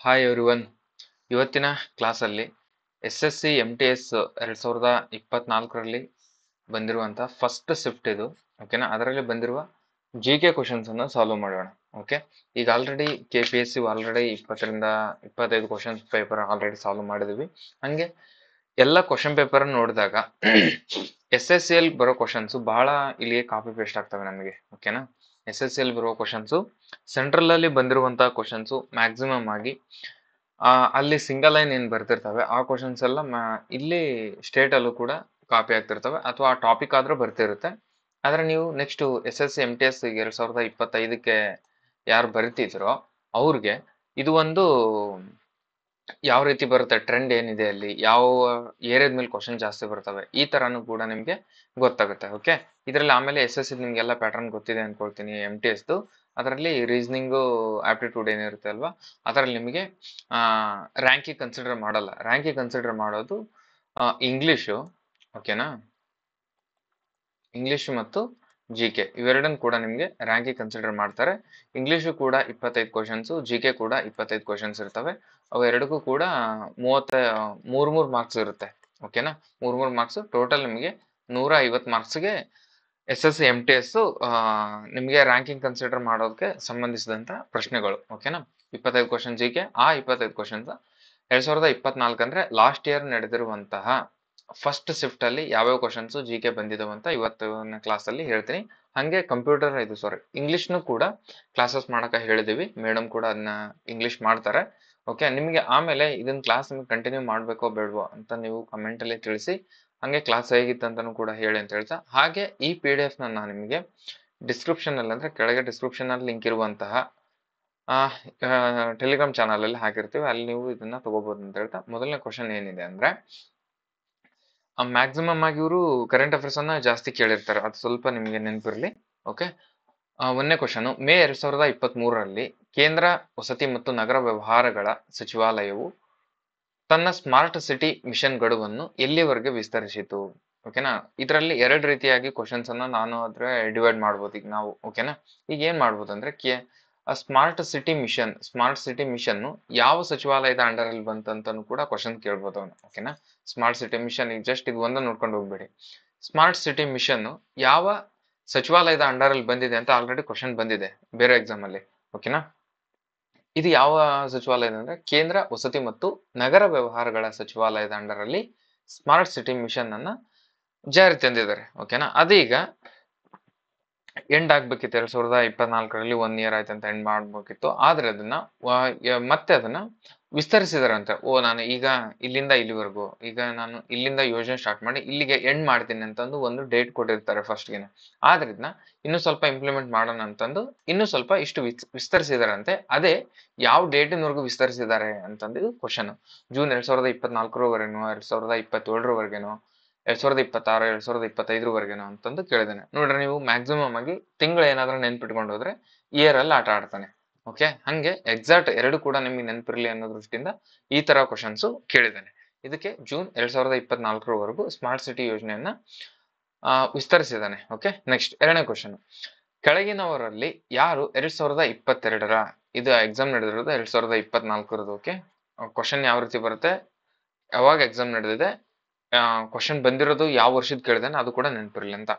Hi everyone. ಇವತ್ತಿನ ಕ್ಲಾಸಲ್ಲಿ SSC MTS 2024ರಲ್ಲಿ ಬಂದಿರುವಂಥ ಫಸ್ಟ್ ಶಿಫ್ಟ್ ಇದು. ಓಕೆನಾ, ಅದರಲ್ಲಿ ಬಂದಿರುವ GK ಕ್ವಶನ್ಸ್ ಅನ್ನು ಸಾಲ್ವ್ ಮಾಡೋಣ. ಓಕೆ, ಈಗ ಆಲ್ರೆಡಿ KPSC ಆಲ್ರೆಡಿ 20ರಿಂದ 25 ಕ್ವಶನ್ಸ್ ಪೇಪರ್ ಆಲ್ರೆಡಿ ಸಾಲ್ವ್ ಮಾಡಿದ್ವಿ. ಹಂಗೆ ಎಲ್ಲ ಕ್ವಶನ್ ಪೇಪರ್ ನೋಡಿದಾಗ SSCಯಲ್ಲಿ ಬರೋ ಕ್ವಶನ್ಸ್ ಬಹಳ ಇಲ್ಲಿಗೆ ಕಾಪಿ ಪೇಸ್ಟ್ ಆಗ್ತವೆ ನಮಗೆ. ಓಕೆನಾ, SSCಯಲ್ಲಿ ಬರುವ ಕ್ವಶನ್ಸು ಸೆಂಟ್ರಲ್ ಅಲ್ಲಿ ಬಂದಿರುವಂತಹ ಕ್ವಶನ್ಸು ಮ್ಯಾಕ್ಸಿಮಮ್ ಆಗಿ ಅಲ್ಲಿ ಸಿಂಗಲ್ ಲೈನ್ ಏನ್ ಬರ್ತಿರ್ತವೆ ಆ ಕ್ವಶನ್ಸ್ ಎಲ್ಲ ಇಲ್ಲಿ ಸ್ಟೇಟ್ ಅಲ್ಲೂ ಕೂಡ ಕಾಪಿ ಆಗ್ತಿರ್ತವೆ, ಅಥವಾ ಆ ಟಾಪಿಕ್ ಆದ್ರೂ ಬರ್ತಿರುತ್ತೆ. ಆದ್ರೆ ನೀವು ನೆಕ್ಸ್ಟ್ SSC MTS 2025ಕ್ಕೆ ಯಾರು ಬರಿತಿದ್ರೋ ಅವ್ರಿಗೆ ಇದು ಒಂದು ಯಾವ ರೀತಿ ಬರುತ್ತೆ, ಟ್ರೆಂಡ್ ಏನಿದೆ, ಅಲ್ಲಿ ಯಾವ ಏರಿಯಾದ ಮೇಲೆ ಕ್ವಶನ್ ಜಾಸ್ತಿ ಬರ್ತವೆ, ಈ ತರಾನು ಕೂಡ ನಿಮ್ಗೆ ಗೊತ್ತಾಗುತ್ತೆ. ಓಕೆ, ಇದರಲ್ಲಿ ಆಮೇಲೆ SSC ನಿಮ್ಗೆಲ್ಲ ಪ್ಯಾಟರ್ನ್ ಗೊತ್ತಿದೆ ಅನ್ಕೊಳ್ತೀನಿ. MTSದು ಅದರಲ್ಲಿ ರೀಸನಿಂಗು ಆಪ್ಟಿಟ್ಯೂಡ್ ಏನಿರುತ್ತೆ ಅಲ್ವಾ, ಅದರಲ್ಲಿ ನಿಮಗೆ ರ್ಯಾಂಕಿಗೆ ಕನ್ಸಿಡರ್ ಮಾಡಲ್ಲ. ರ್ಯಾಂಕಿಗೆ ಕನ್ಸಿಡರ್ ಮಾಡೋದು ಇಂಗ್ಲಿಷು. ಓಕೆನಾ, ಇಂಗ್ಲಿಷ್ ಮತ್ತು GK ಇವೆರಡನ್ನು ಕೂಡ ನಿಮಗೆ ರ್ಯಾಂಕಿಗೆ ಕನ್ಸಿಡರ್ ಮಾಡ್ತಾರೆ. ಇಂಗ್ಲಿಷು ಕೂಡ 25 ಕ್ವಶನ್ಸು, GK ಕೂಡ 25 ಕ್ವಶನ್ಸ್ ಇರ್ತವೆ. ಅವು ಎರಡಕ್ಕೂ ಕೂಡ 3 ಮಾರ್ಕ್ಸ್ ಇರುತ್ತೆ. ಓಕೆನಾ, 3 ಮಾರ್ಕ್ಸ್ ಟೋಟಲ್ ನಿಮಗೆ 150 ಮಾರ್ಕ್ಸ್ಗೆ SSC MTS ನಿಮಗೆ ರ್ಯಾಂಕಿಂಗ್ ಕನ್ಸಿಡರ್ ಮಾಡೋದಕ್ಕೆ ಸಂಬಂಧಿಸಿದಂತ ಪ್ರಶ್ನೆಗಳು. ಓಕೆನಾ, 25 ಕ್ವಶನ್ GK, ಆ 25 ಕ್ವಶನ್ಸ್ 2024 ಅಂದ್ರೆ ಲಾಸ್ಟ್ ಇಯರ್ ನಡೆದಿರುವಂತಹ ಫಸ್ಟ್ ಶಿಫ್ಟ್ ಅಲ್ಲಿ ಯಾವ್ಯಾವ ಕ್ವಶನ್ಸ್ GK ಬಂದಿದಾವಂತ ಇವತ್ತಿನ ಕ್ಲಾಸ್ ಅಲ್ಲಿ ಹೇಳ್ತೀನಿ. ಹಂಗೆ ಕಂಪ್ಯೂಟರ್ ಇಂಗ್ಲಿಷ್ನು ಕೂಡ ಕ್ಲಾಸಸ್ ಮಾಡಕ ಹೇಳಿದೀವಿ. ಮೇಡಮ್ ಕೂಡ ಅದನ್ನ ಇಂಗ್ಲಿಷ್ ಮಾಡ್ತಾರೆ. ಓಕೆ, ನಿಮಗೆ ಆಮೇಲೆ ಇದನ್ನ ಕ್ಲಾಸ್ ಕಂಟಿನ್ಯೂ ಮಾಡ್ಬೇಕೋ ಬೇಡವೋ ಅಂತ ನೀವು ಕಮೆಂಟ್ ಅಲ್ಲಿ ತಿಳಿಸಿ. ಹಂಗೆ ಕ್ಲಾಸ್ ಹೇಗಿತ್ತಂತಾನು ಕೂಡ ಹೇಳಿ ಅಂತ ಹೇಳ್ತಾ, ಹಾಗೆ ಈ PDF ನಾನು ನಿಮಗೆ ಡಿಸ್ಕ್ರಿಪ್ಷನ್ ಅಲ್ಲಿ, ಅಂದ್ರೆ ಕೆಳಗೆ ಡಿಸ್ಕ್ರಿಪ್ಷನ್ ಅಲ್ಲಿ ಲಿಂಕ್ ಇರುವಂತಹ ಟೆಲಿಗ್ರಾಮ್ ಚಾನಲ್ ಅಲ್ಲಿ ಹಾಕಿರ್ತೀವಿ, ಅಲ್ಲಿ ನೀವು ಇದನ್ನ ತಗೋಬಹುದು ಅಂತ ಹೇಳ್ತಾ, ಮೊದಲನೇ ಕ್ವಶನ್ ಏನಿದೆ ಅಂದ್ರೆ ಮ್ಯಾಕ್ಸಿಮಮ್ ಆಗಿ ಇವರು ಕರೆಂಟ್ ಅಫೇರ್ಸ್ ಅನ್ನ ಜಾಸ್ತಿ ಕೇಳಿರ್ತಾರೆ, ಅದು ಸ್ವಲ್ಪ ನಿಮಗೆ ನೆನಪಿರ್ಲಿ. ಓಕೆ, ಒಂದನೇ ಕ್ವಶನ್, ಮೇ 2023ರಲ್ಲಿ ಕೇಂದ್ರ ವಸತಿ ಮತ್ತು ನಗರ ವ್ಯವಹಾರಗಳ ಸಚಿವಾಲಯವು ತನ್ನ ಸ್ಮಾರ್ಟ್ ಸಿಟಿ ಮಿಷನ್ ಗಡುವನ್ನು ಎಲ್ಲಿವರೆಗೆ ವಿಸ್ತರಿಸಿತು? ಓಕೆನಾ, ಇದರಲ್ಲಿ ಎರಡು ರೀತಿಯಾಗಿ ಕ್ವಶನ್ಸ್ ಅನ್ನ ನಾನು ಆದ್ರೆ ಡಿವೈಡ್ ಮಾಡ್ಬೋದು ಈಗ ನಾವು. ಓಕೆನಾ, ಈಗ ಏನ್ ಮಾಡ್ಬೋದು ಅಂದ್ರೆ ಸ್ಮಾರ್ಟ್ ಸಿಟಿ ಮಿಷನ್ ಯಾವ ಸಚಿವಾಲಯದ ಅಂಡರ್ ಅಲ್ಲಿ ಬಂತಂತಾನು ಕೂಡ ಕ್ವಶನ್ ಕೇಳ್ಬೋದು ಅವನು. ಓಕೆನಾ, ಸ್ಮಾರ್ಟ್ ಸಿಟಿ ಮಿಷನ್ ಈಗ ಜಸ್ಟ್ ಇದು ಒಂದ ನೋಡ್ಕೊಂಡು ಹೋಗ್ಬೇಡಿ. ಸ್ಮಾರ್ಟ್ ಸಿಟಿ ಮಿಷನ್ ಯಾವ ಸಚಿವಾಲಯದ ಅಂಡರ್ ಅಲ್ಲಿ ಬಂದಿದೆ ಅಂತ ಆಲ್ರೆಡಿ ಕ್ವಶನ್ ಬಂದಿದೆ ಬೇರೆ ಎಕ್ಸಾಮ್ ಅಲ್ಲಿ. ಓಕೆನಾ, ಇದು ಯಾವ ಸಚಿವಾಲಯ ಅಂದ್ರೆ ಕೇಂದ್ರ ವಸತಿ ಮತ್ತು ನಗರ ವ್ಯವಹಾರಗಳ ಸಚಿವಾಲಯದ ಅಂಡರ್ ಅಲ್ಲಿ ಸ್ಮಾರ್ಟ್ ಸಿಟಿ ಮಿಷನ್ ಅನ್ನ ಜಾರಿ ತಂದಿದ್ದಾರೆ. ಓಕೆನಾ, ಅದೀಗ ಎಂಡ್ ಆಗ್ಬೇಕಿತ್ತು 2024ರಲ್ಲಿ, 1 ಇಯರ್ ಆಯ್ತು ಅಂತ ಎಂಡ್ ಮಾಡ್ಬೇಕಿತ್ತು. ಆದ್ರೆ ಅದನ್ನ ಮತ್ತೆ ಅದನ್ನ ವಿಸ್ತರಿಸಿದಾರಂತೆ. ನಾನು ಈಗ ಇಲ್ಲಿಂದ ಇಲ್ಲಿವರೆಗೂ, ಈಗ ನಾನು ಇಲ್ಲಿಂದ ಯೋಜನೆ ಸ್ಟಾರ್ಟ್ ಮಾಡಿ ಇಲ್ಲಿಗೆ ಎಂಡ್ ಮಾಡ್ತೀನಿ ಅಂತಂದು ಒಂದು ಡೇಟ್ ಕೊಟ್ಟಿರ್ತಾರೆ ಫಸ್ಟ್ಗೆನೆ. ಆದ್ರೆ ಇದನ್ನ ಇನ್ನು ಸ್ವಲ್ಪ ಇಂಪ್ಲಿಮೆಂಟ್ ಮಾಡೋಣ ಅಂತಂದು ಇನ್ನು ಸ್ವಲ್ಪ ಇಷ್ಟು ವಿಸ್ತರಿಸಿದಾರಂತೆ. ಅದೇ ಯಾವ ಡೇಟಿನವರೆಗೂ ವಿಸ್ತರಿಸಿದ್ದಾರೆ ಅಂತಂದು ಕ್ವಶನ್. ಜೂನ್ 2024ರವರೆಗೂ, 2027ರವರೆಗೇನೋ, 2026, 2025ರವರೆಗೇನೋ ಅಂತಂದು ಕೇಳಿದಾನೆ. ನೋಡ್ರಿ, ನೀವು ಮ್ಯಾಕ್ಸಿಮಮ್ ಆಗಿ ತಿಂಗಳು ಏನಾದ್ರೂ ನೆನ್ಪಿಟ್ಕೊಂಡು ಹೋದ್ರೆ ಇಯರ್ ಅಲ್ಲಿ ಆಟ ಆಡ್ತಾನೆ. ಓಕೆ, ಹಂಗೆ ಎಕ್ಸಾಕ್ಟ್ ಎರಡು ಕೂಡ ನಿಮಗೆ ನೆನಪಿರ್ಲಿ ಅನ್ನೋ ದೃಷ್ಟಿಯಿಂದ ಈ ತರ ಕ್ವಶನ್ಸ್ ಕೇಳಿದ್ದಾನೆ. ಇದಕ್ಕೆ ಜೂನ್ 2024ರವರೆಗೂ ಸ್ಮಾರ್ಟ್ ಸಿಟಿ ಯೋಜನೆಯನ್ನ ವಿಸ್ತರಿಸಿದ್ದಾನೆ. ಓಕೆ, ನೆಕ್ಸ್ಟ್ ಎರಡನೇ ಕ್ವಶನ್, ಕೆಳಗಿನವರಲ್ಲಿ ಯಾರು 2022ರ, ಇದು ಎಕ್ಸಾಮ್ ನಡೆದಿರೋದು 2024ರದು. ಓಕೆ, ಕ್ವಶನ್ ಯಾವ ರೀತಿ ಬರುತ್ತೆ, ಯಾವಾಗ ಎಕ್ಸಾಮ್ ನಡೆದಿದೆ, ಕ್ವಶನ್ ಬಂದಿರೋದು ಯಾವ ವರ್ಷದ ಕೇಳಿದಾನೆ ಅದು ಕೂಡ ನೆನಪಿರ್ಲಿ ಅಂತ.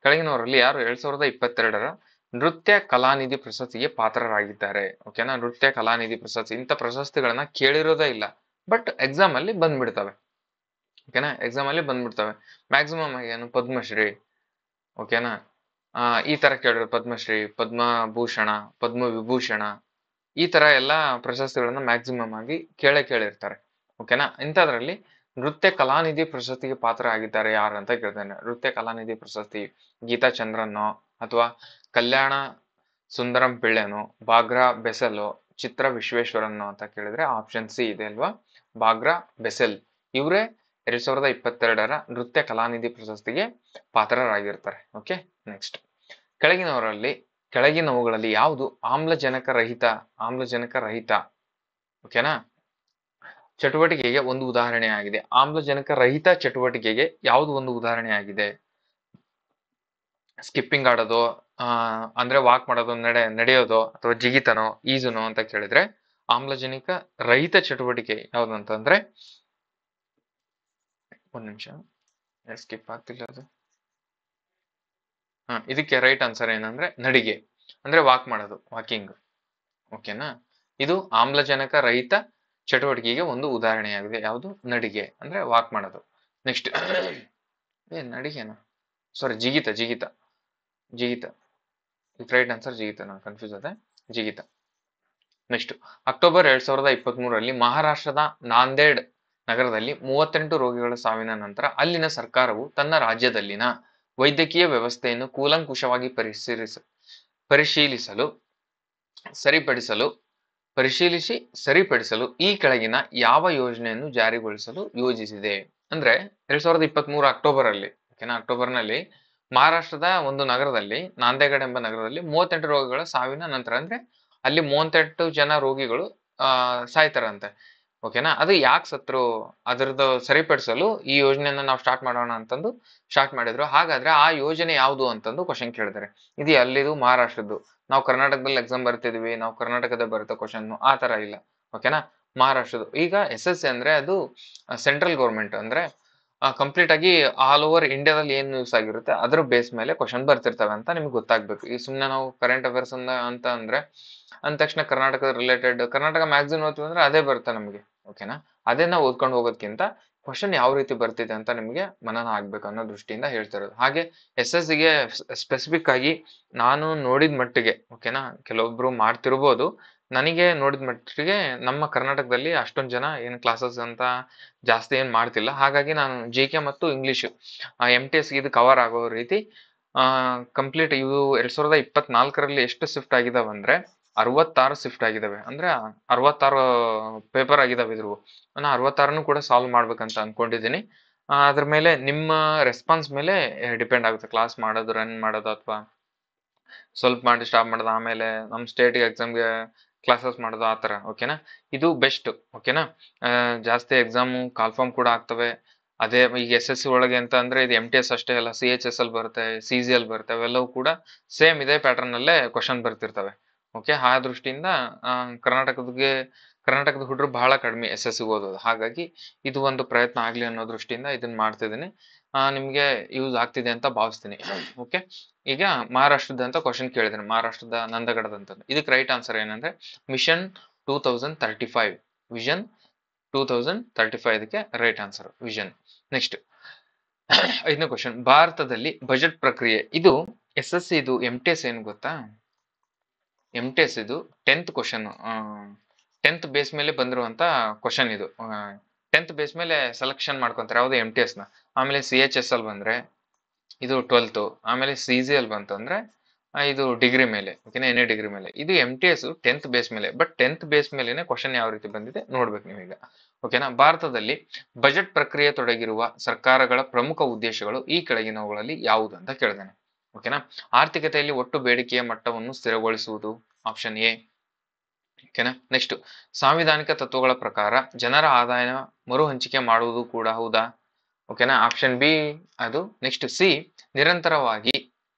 ಕೆಳಗಿನವರಲ್ಲಿ ಯಾರು 2022ರ ನೃತ್ಯ ಕಲಾನಿಧಿ ಪ್ರಶಸ್ತಿಗೆ ಪಾತ್ರರಾಗಿದ್ದಾರೆ? ಓಕೆನಾ, ನೃತ್ಯ ಕಲಾನಿಧಿ ಪ್ರಶಸ್ತಿ ಇಂಥ ಪ್ರಶಸ್ತಿಗಳನ್ನ ಕೇಳಿರೋದೇ ಇಲ್ಲ, ಬಟ್ ಎಕ್ಸಾಮ್ ಅಲ್ಲಿ ಬಂದ್ಬಿಡ್ತವೆ. ಓಕೆನಾ, ಎಕ್ಸಾಮ್ ಅಲ್ಲಿ ಬಂದ್ಬಿಡ್ತವೆ. ಮ್ಯಾಕ್ಸಿಮಮ್ ಆಗಿ ಏನು ಪದ್ಮಶ್ರೀ, ಓಕೆನಾ, ಈ ತರ ಕೇಳಿರೋ ಪದ್ಮಶ್ರೀ, ಪದ್ಮಭೂಷಣ, ಪದ್ಮವಿಭೂಷಣ, ಈ ತರ ಎಲ್ಲಾ ಪ್ರಶಸ್ತಿಗಳನ್ನ ಮ್ಯಾಕ್ಸಿಮಮ್ ಆಗಿ ಕೇಳಿರ್ತಾರೆ. ಓಕೆನಾ, ಇಂಥದ್ರಲ್ಲಿ ನೃತ್ಯ ಕಲಾನಿಧಿ ಪ್ರಶಸ್ತಿಗೆ ಪಾತ್ರ ಆಗಿದ್ದಾರೆ ಯಾರು ಅಂತ ಕೇಳ್ತೇನೆ. ನೃತ್ಯ ಕಲಾನಿಧಿ ಪ್ರಶಸ್ತಿ ಗೀತಾ ಚಂದ್ರನ್ನೋ, ಅಥವಾ ಕಲ್ಯಾಣ ಸುಂದರಂ ಪಿಳ್ಳೆನೋ, ಬಾಗ್ರಾ ಬೆಸೆಲೋ, ಚಿತ್ರ ವಿಶ್ವೇಶ್ವರನ್ನೋ ಅಂತ ಕೇಳಿದ್ರೆ ಆಪ್ಷನ್ ಸಿ ಇದೆ ಅಲ್ವಾ, ಬಾಗ್ರಾ ಬೆಸೆಲ್. ಇವರೇ 2022ರ ನೃತ್ಯ ಕಲಾನಿಧಿ ಪ್ರಶಸ್ತಿಗೆ ಪಾತ್ರರಾಗಿರ್ತಾರೆ. ಓಕೆ, ನೆಕ್ಸ್ಟ್, ಕೆಳಗಿನವುಗಳಲ್ಲಿ ಯಾವುದು ಆಮ್ಲಜನಕ ರಹಿತ ಓಕೆನಾ ಚಟುವಟಿಕೆಗೆ ಒಂದು ಉದಾಹರಣೆ ಆಗಿದೆ? ಆಮ್ಲಜನಕ ರಹಿತ ಚಟುವಟಿಕೆಗೆ ಯಾವುದು ಒಂದು ಉದಾಹರಣೆ ಆಗಿದೆ? ಸ್ಕಿಪ್ಪಿಂಗ್ ಆಡೋದು, ಅಂದ್ರೆ ವಾಕ್ ಮಾಡೋದು, ನಡೆಯೋದು, ಅಥವಾ ಜಿಗಿತನೋ, ಈಜುನೋ ಅಂತ ಕೇಳಿದ್ರೆ ಆಮ್ಲಜನಕ ರಹಿತ ಚಟುವಟಿಕೆ ಯಾವ್ದಂತಂದ್ರೆ, ಒಂದ್ ನಿಮಿಷ ಸ್ಕಿಪ್ ಆಗ್ತಿಲ್ಲ ಅದು. ಇದಕ್ಕೆ ರೈಟ್ ಆನ್ಸರ್ ಏನಂದ್ರೆ ನಡಿಗೆ, ಅಂದ್ರೆ ವಾಕ್ ಮಾಡೋದು, ವಾಕಿಂಗ್. ಓಕೆನಾ? ಇದು ಆಮ್ಲಜನಕ ರಹಿತ ಚಟುವಟಿಕೆಗೆ ಒಂದು ಉದಾಹರಣೆಯಾಗಿದೆ. ಯಾವುದು? ನಡಿಗೆ ಅಂದ್ರೆ ವಾಕ್ ಮಾಡೋದು. ನೆಕ್ಸ್ಟ್ ನಡಿಗೆನಾ, ಸಾರಿ, ಜಿಗಿತ ಜಿಗಿತ ಜಿಗಿತ ರೈಟ್ ಆನ್ಸರ್ ಜಿಗಿತ. ನಾನು ಕನ್ಫ್ಯೂಸ್ ಅದೆ, ಜಿಗಿತ. ನೆಕ್ಸ್ಟ್, ಅಕ್ಟೋಬರ್ 2023ರಲ್ಲಿ ಮಹಾರಾಷ್ಟ್ರದ ನಾಂದೇಡ್ ನಗರದಲ್ಲಿ 38 ರೋಗಿಗಳ ಸಾವಿನ ನಂತರ ಅಲ್ಲಿನ ಸರ್ಕಾರವು ತನ್ನ ರಾಜ್ಯದಲ್ಲಿನ ವೈದ್ಯಕೀಯ ವ್ಯವಸ್ಥೆಯನ್ನು ಕೂಲಂಕುಷವಾಗಿ ಸರಿಪಡಿಸಲು ಈ ಕೆಳಗಿನ ಯಾವ ಯೋಜನೆಯನ್ನು ಜಾರಿಗೊಳಿಸಲು ಯೋಜಿಸಿದೆ? ಅಂದ್ರೆ 2023 ಅಕ್ಟೋಬರ್ ಅಲ್ಲಿ, ಓಕೆನಾ, ಅಕ್ಟೋಬರ್ನಲ್ಲಿ ಮಹಾರಾಷ್ಟ್ರದ ಒಂದು ನಗರದಲ್ಲಿ, ನಾಂದೇಗಡ್ ಎಂಬ ನಗರದಲ್ಲಿ 38 ರೋಗಿಗಳ ಸಾವಿನ ನಂತರ, ಅಂದ್ರೆ ಅಲ್ಲಿ 38 ಜನ ರೋಗಿಗಳು ಸಾಯ್ತಾರಂತೆ. ಓಕೆನಾ? ಅದು ಯಾಕೆ ಸತ್ರು ಅದರದ್ದು ಸರಿಪಡಿಸಲು ಈ ಯೋಜನೆಯನ್ನ ನಾವು ಸ್ಟಾರ್ಟ್ ಮಾಡೋಣ ಅಂತಂದು ಸ್ಟಾರ್ಟ್ ಮಾಡಿದ್ರು. ಹಾಗಾದ್ರೆ ಆ ಯೋಜನೆ ಯಾವುದು ಅಂತಂದು ಕ್ವಶನ್ ಕೇಳಿದಾರೆ. ಇದು ಅಲ್ಲಿದು ಮಹಾರಾಷ್ಟ್ರದ್ದು. ನಾವು ಕರ್ನಾಟಕದಲ್ಲಿ ಎಕ್ಸಾಮ್ ಬರ್ತಿದ್ವಿ, ನಾವು ಕರ್ನಾಟಕದ ಬರುತ್ತೆ ಕ್ವಶನ್, ಆ ತರ ಇಲ್ಲ. ಓಕೆನಾ? ಮಹಾರಾಷ್ಟ್ರದ್ದು. ಈಗ SSC ಅಂದ್ರೆ ಅದು ಸೆಂಟ್ರಲ್ ಗೌರ್ಮೆಂಟ್, ಅಂದ್ರೆ ಕಂಪ್ಲೀಟ್ ಆಗಿ ಆಲ್ ಓವರ್ ಇಂಡಿಯಾದಲ್ಲಿ ಏನ್ ನ್ಯೂಸ್ ಆಗಿರುತ್ತೆ ಅದ್ರ ಬೇಸ್ ಮೇಲೆ ಕ್ವಶನ್ ಬರ್ತಿರ್ತವೆ ಅಂತ ನಿಮ್ಗೆ ಗೊತ್ತಾಗ್ಬೇಕು. ಈ ಸುಮ್ನೆ ನಾವು ಕರೆಂಟ್ ಅಫೇರ್ಸ್ ಅಂತ ಅಂದ್ರೆ ಅಂದ ತಕ್ಷಣ ಕರ್ನಾಟಕದ ರಿಲೇಟೆಡ್, ಕರ್ನಾಟಕ ಮ್ಯಾಗ್ಝಿನ್ ಓದ್ತೀವಿ ಅಂದ್ರೆ ಅದೇ ಬರುತ್ತೆ ನಮಗೆ. ಓಕೆನಾ? ಅದೇ ನಾವು ಓದ್ಕೊಂಡು ಹೋಗೋದ್ಕಿಂತ ಕ್ವಶನ್ ಯಾವ ರೀತಿ ಬರ್ತಿದೆ ಅಂತ ನಿಮಗೆ ಮನನ ಆಗ್ಬೇಕು ಅನ್ನೋ ದೃಷ್ಟಿಯಿಂದ ಹೇಳ್ತಿರೋದು. ಹಾಗೆ SSC ಗೆ ಸ್ಪೆಸಿಫಿಕ್ ಆಗಿ ನಾನು ನೋಡಿದ ಮಟ್ಟಿಗೆ, ಓಕೆನಾ, ಕೆಲವೊಬ್ರು ಮಾಡ್ತಿರ್ಬೋದು, ನನಗೆ ನೋಡಿದ ಮಟ್ಟಿಗೆ ನಮ್ಮ ಕರ್ನಾಟಕದಲ್ಲಿ ಅಷ್ಟೊಂದು ಜನ ಏನ್ ಕ್ಲಾಸಸ್ ಅಂತ ಜಾಸ್ತಿ ಏನ್ ಮಾಡ್ತಿಲ್ಲ. ಹಾಗಾಗಿ ನಾನು GK ಮತ್ತು ಇಂಗ್ಲಿಷ್ MTS ಇದು ಕವರ್ ಆಗೋ ರೀತಿ ಕಂಪ್ಲೀಟ್ ಇವು 2024ರಲ್ಲಿ ಎಷ್ಟು ಶಿಫ್ಟ್ ಆಗಿದಾವೆ ಅಂದ್ರೆ 66 ಶಿಫ್ಟ್ ಆಗಿದಾವೆ. ಅಂದ್ರೆ 66 ಪೇಪರ್ ಆಗಿದಾವೆ. ಇದ್ರು ನಾನು 66ನ್ನು ಕೂಡ ಸಾಲ್ವ್ ಮಾಡ್ಬೇಕಂತ ಅನ್ಕೊಂಡಿದ್ದೀನಿ. ಅದ್ರ ಮೇಲೆ ನಿಮ್ಮ ರೆಸ್ಪಾನ್ಸ್ ಮೇಲೆ ಡಿಪೆಂಡ್ ಆಗುತ್ತೆ. ಕ್ಲಾಸ್ ಮಾಡೋದು, ರನ್ ಮಾಡೋದು, ಅಥವಾ ಸ್ವಲ್ಪ ಮಾಡಿ ಸ್ಟಾಪ್ ಮಾಡೋದು, ಆಮೇಲೆ ನಮ್ಮ ಸ್ಟೇಟ್ಗೆ ಎಕ್ಸಾಮ್ಗೆ ಕ್ಲಾಸಸ್ ಮಾಡೋದು, ಆ ಥರ. ಓಕೆನಾ? ಇದು ಬೆಸ್ಟ್. ಓಕೆನಾ? ಜಾಸ್ತಿ ಎಕ್ಸಾಮು ಕಾಲ್ಫಾರ್ಮ್ ಕೂಡ ಆಗ್ತವೆ. ಅದೇ ಈಗ SSC ಒಳಗೆ ಅಂತ ಅಂದ್ರೆ ಇದು MTS ಅಷ್ಟೇ ಅಲ್ಲ, CHS ಅಲ್ಲಿ ಬರುತ್ತೆ, CGL ಬರುತ್ತೆ, ಅವೆಲ್ಲವೂ ಕೂಡ ಸೇಮ್ ಇದೇ ಪ್ಯಾಟರ್ನ್ ಅಲ್ಲೇ ಕ್ವಶನ್ ಬರ್ತಿರ್ತವೆ. ಓಕೆ, ಆ ದೃಷ್ಟಿಯಿಂದ ಕರ್ನಾಟಕದ ಹುಡುಗರು ಬಹಳ ಕಡಿಮೆ SSC ಓದೋದು. ಹಾಗಾಗಿ ಇದು ಒಂದು ಪ್ರಯತ್ನ ಆಗ್ಲಿ ಅನ್ನೋ ದೃಷ್ಟಿಯಿಂದ ಇದನ್ನ ಮಾಡ್ತಿದ್ದೀನಿ. ನಿಮ್ಗೆ ಯೂಸ್ ಆಗ್ತಿದೆ ಅಂತ ಭಾವಿಸ್ತೀನಿ. ಓಕೆ, ಈಗ ಮಹಾರಾಷ್ಟ್ರದ ಅಂತ ಕ್ವಶನ್ ಕೇಳಿದ್ದೀನಿ, ಮಹಾರಾಷ್ಟ್ರದ ನಂದಗಡದಂತ. ಇದಕ್ಕೆ ರೈಟ್ ಆನ್ಸರ್ ಏನಂದ್ರೆ ಮಿಷನ್ 2035, ವಿಷನ್ 2035 ಇದಕ್ಕೆ ರೈಟ್ ಆನ್ಸರ್, ವಿಷನ್. ನೆಕ್ಸ್ಟ್ 5ನೇ ಕ್ವಶನ್, ಭಾರತದಲ್ಲಿ ಬಜೆಟ್ ಪ್ರಕ್ರಿಯೆ. ಇದು SSC, ಇದು MTS ಏನು ಗೊತ್ತಾ? MTS ಇದು 10th ಕ್ವಶನ್, 10th ಬೇಸ್ ಮೇಲೆ ಬಂದಿರುವಂತ ಕ್ವಶನ್ ಇದು. 10th ಬೇಸ್ ಮೇಲೆ ಸೆಲೆಕ್ಷನ್ ಮಾಡ್ಕೊಂತಾರೆ ಯಾವ್ದು MTS ನ. ಆಮೇಲೆ CHS ಅಲ್ಲಿ ಬಂದ್ರೆ ಇದು 12th, ಆಮೇಲೆ CGL ಬಂತಂದ್ರೆ ಇದು ಡಿಗ್ರಿ ಮೇಲೆ. ಓಕೆನಾ? ಎನಿ ಡಿಗ್ರಿ ಮೇಲೆ. ಇದು MTS 10th ಬೇಸ್ ಮೇಲೆ. ಬಟ್ 10th ಬೇಸ್ ಮೇಲೆನೆ ಕ್ವಶನ್ ಯಾವ ರೀತಿ ಬಂದಿದೆ ನೋಡ್ಬೇಕು ನೀವೀಗ. ಓಕೆನಾ? ಭಾರತದಲ್ಲಿ ಬಜೆಟ್ ಪ್ರಕ್ರಿಯೆ ತೊಡಗಿರುವ ಸರ್ಕಾರಗಳ ಪ್ರಮುಖ ಉದ್ದೇಶಗಳು ಈ ಕೆಳಗಿನವುಗಳಲ್ಲಿ ಯಾವುದು ಅಂತ ಕೇಳಿದಾನೆ. ಓಕೆನಾ? ಆರ್ಥಿಕತೆಯಲ್ಲಿ ಒಟ್ಟು ಬೇಡಿಕೆಯ ಮಟ್ಟವನ್ನು ಸ್ಥಿರಗೊಳಿಸುವುದು, ಆಪ್ಷನ್ A. ಓಕೆನಾ? ನೆಕ್ಸ್ಟ್, ಸಾಂವಿಧಾನಿಕ ತತ್ವಗಳ ಪ್ರಕಾರ ಜನರ ಆದಾಯ ಮರು ಹಂಚಿಕೆ ಮಾಡುವುದು ಕೂಡ ಹೌದಾ? ಓಕೆನಾ? ಆಪ್ಷನ್ B ಅದು. ನೆಕ್ಸ್ಟ್ C, ನಿರಂತರವಾಗಿ